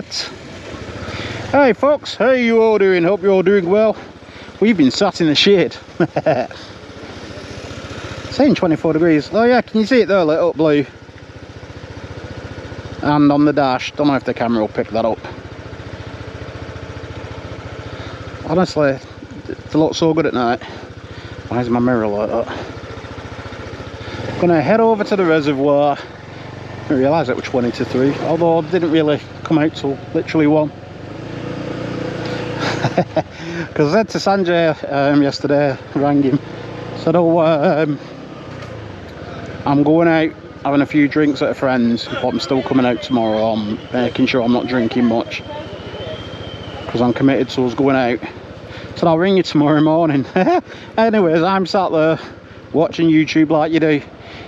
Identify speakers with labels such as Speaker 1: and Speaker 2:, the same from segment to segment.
Speaker 1: internet. Hey folks, how you all doing? Hope you're all doing well. We've been sat in the shade. Saying 24 degrees. Oh yeah, can you see it there, lit up blue? And on the dash, don't know if the camera will pick that up. Honestly, it looks so good at night. Why is my mirror like that? Gonna head over to the reservoir. I didn't realise it was 20 to 3, although I didn't really come out till literally 1. Because I said to Sanjay yesterday, rang him, said, oh, I'm going out having a few drinks at a friend's, but I'm still coming out tomorrow. I'm making sure I'm not drinking much because I'm committed to us going out. So I'll ring you tomorrow morning. Anyways, I'm sat there watching YouTube like you do.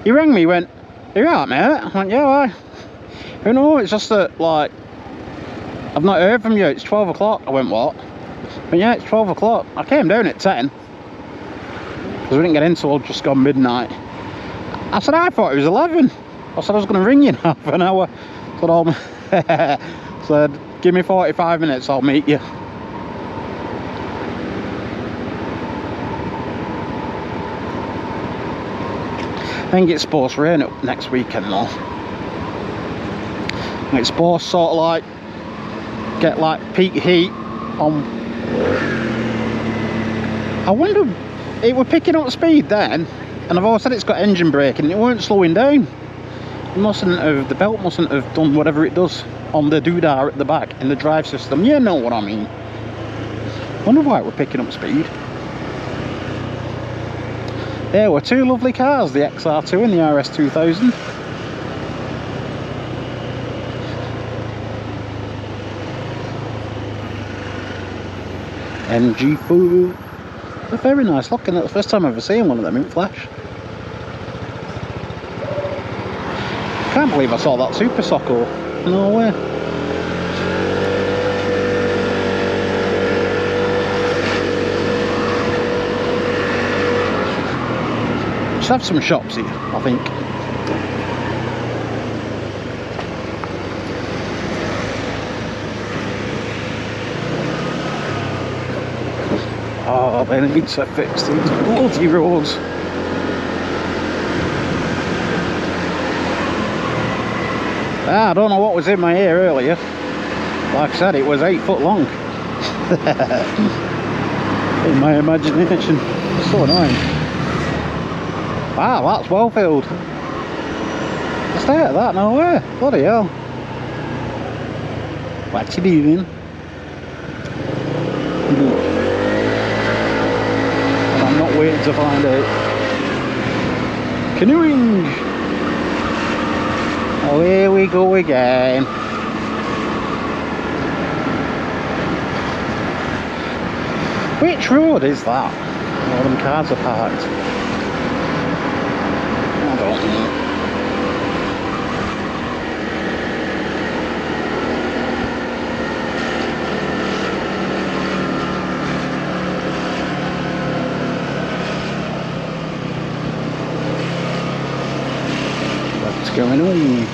Speaker 1: He rang me, went, "You right, mate?" I went, "Yeah, why?" You know, it's just that, like, I've not heard from you. It's 12 o'clock. I went, "What?" But yeah, it's 12 o'clock. I came down at 10 because we didn't get in till just gone midnight. I said, I thought it was 11. I said I was going to ring you in half an hour. Said, give me 45 minutes, I'll meet you. I think it's supposed to rain up next weekend though. It's supposed to sort of like get like peak heat on. I wonder, it were picking up speed then, and I've always said it's got engine braking and it weren't slowing down. It mustn't have, the belt mustn't have done whatever it does on the doodah at the back in the drive system. You know what I mean. Wonder why it were picking up speed. There were two lovely cars, the XR2 and the RS2000. MG4. They're very nice looking. That's the first time I've ever seen one of them in flash. Can't believe I saw that Super Socko. No way. Just have some shops here, I think. Oh, they need to fix these bloody roads. I don't know what was in my ear earlier. Like I said, it was 8 foot long. In my imagination. It's so annoying. Wow, that's well filled. Stay at that, no way. Bloody hell. What you doing? And I'm not waiting to find out. Canoeing! Oh, here we go again. Which road is that? All them cars are parked. I don't know. What's going on?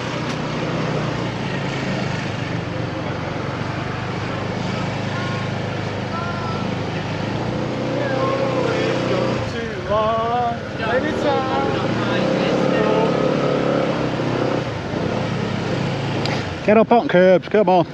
Speaker 1: Get up on curbs, come on.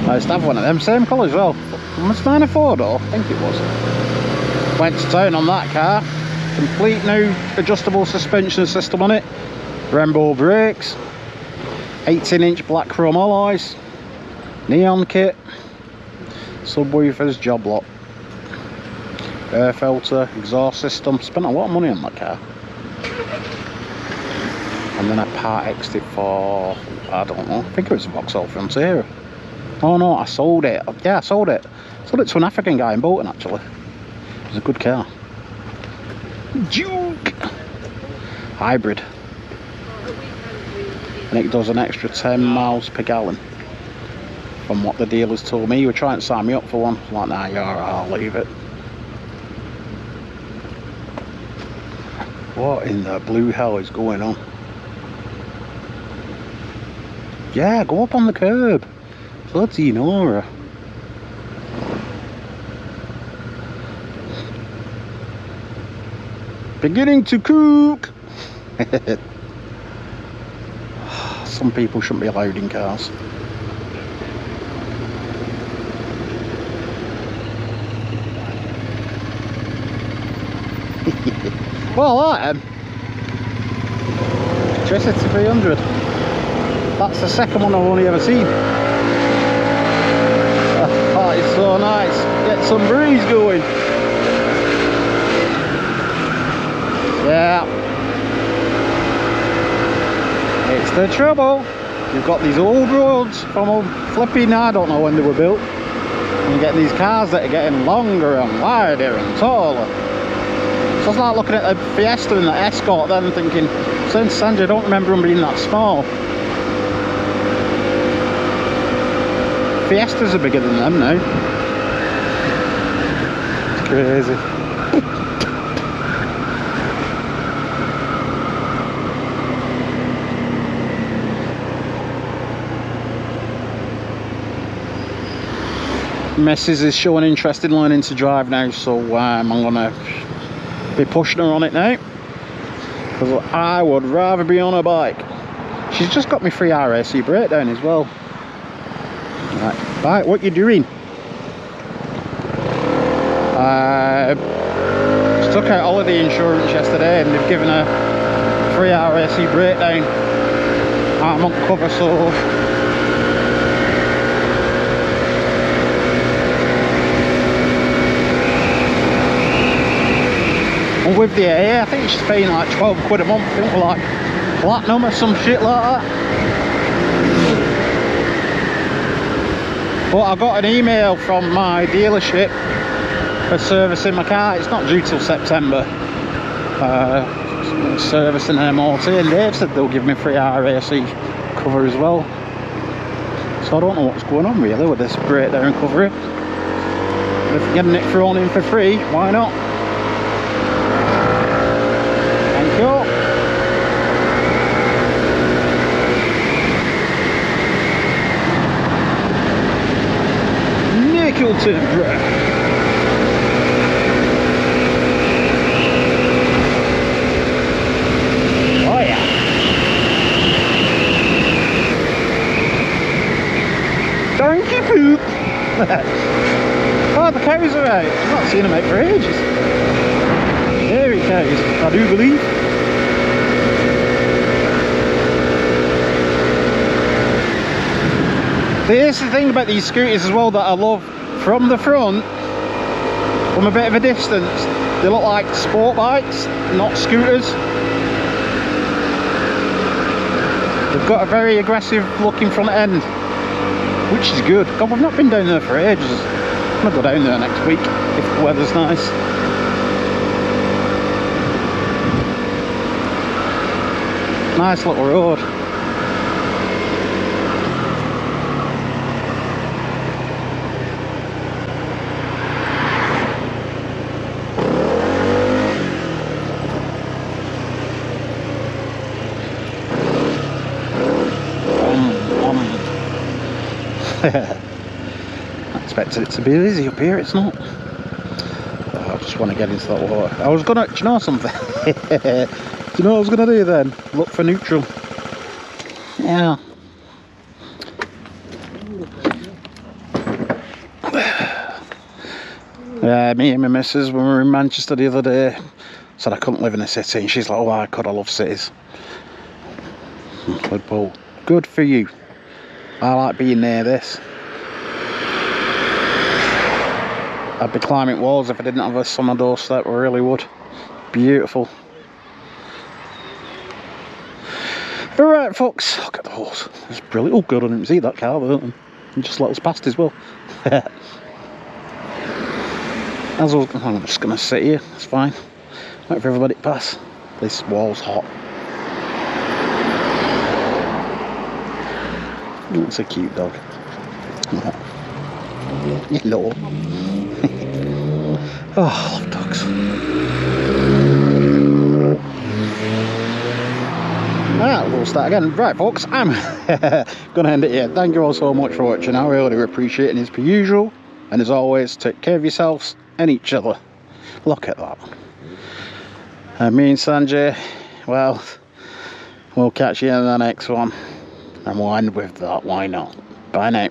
Speaker 1: I used to have one of them, same colour as well. Was mine a 4-door? I think it was. Went to town on that car. Complete new adjustable suspension system on it. Brembo brakes. 18-inch black chrome alloys. Neon kit. Subwoofers, job lot. Air filter, exhaust system. Spent a lot of money on that car. And then I part X'd it for, I don't know, I think it was a Vauxhall Frontier. Oh no, I sold it. Yeah, I sold it. Sold it to an African guy in Bolton actually. It was a good car. Duke! Hybrid. and it does an extra 10 miles per gallon. From what the dealers told me, he were trying to sign me up for one. I'm like, nah, you're alright, I'll leave it. What in the blue hell is going on? Yeah, go up on the curb. Bloody Nora. Beginning to cook. Some people shouldn't be allowed in cars. Well, that Tristan 300. That's the second one I've only ever seen. Oh, it's so nice. Get some breeze going. Yeah. It's the trouble. You've got these old roads from old flipping, I don't know when they were built. And you get these cars that are getting longer and wider and taller. So it's like looking at the Fiesta and the Escort then thinking, since Sanjay, I don't remember them being that small. Fiestas are bigger than them now. It's crazy. Mrs. is showing interest in learning to drive now, so I'm gonna be pushing her on it now, because I would rather be on a bike. She's just got me free RAC breakdown as well. Right, what you doing? She took out holiday insurance yesterday and they've given her free RAC breakdown. I'm on cover, so and with the AA, I think she's paying like 12 quid a month, I think, for like platinum or some shit like that. But I got an email from my dealership for servicing my car. It's not due till September. Servicing an MOT, and they've said they'll give me free RAC cover as well. So I don't know what's going on really with this breakdown cover. If getting it thrown in for free, why not? Thank you. Nickelton. Oh yeah. Donkey poop. Oh, the cows are out. I've not seen them out for ages. Dairy cows, I do believe. Here's the thing about these scooters as well that I love. From the front, from a bit of a distance, they look like sport bikes, not scooters. They've got a very aggressive looking front end, which is good. God, we've not been down there for ages. I'm gonna go down there next week if the weather's nice. Nice little road. I expected it to be easy up here, it's not. I just want to get into that water. I was gonna, do you know something? Do you know what I was gonna do then? Look for neutral. Yeah. Yeah, me and my missus, when we were in Manchester the other day, said I couldn't live in a city, and she's like, oh, I could, I love cities. I said, well, good for you. I like being near this. I'd be climbing walls if I didn't have this on my doorstep, I really would. Beautiful. Alright folks, look at those. It's brilliant. Oh good, I didn't see that car though. And just let us past as well. I'm just going to sit here, it's fine. Wait for everybody to pass. This wall's hot. It's a cute dog. Hello. Oh, I love dogs. Alright, we'll start again. Right, folks, I'm going to end it here. Thank you all so much for watching. I really appreciate it, as per usual. And as always, take care of yourselves and each other. Look at that. And me and Sanjay, well, we'll catch you in the next one. And we'll end with that. Why not? Bye now.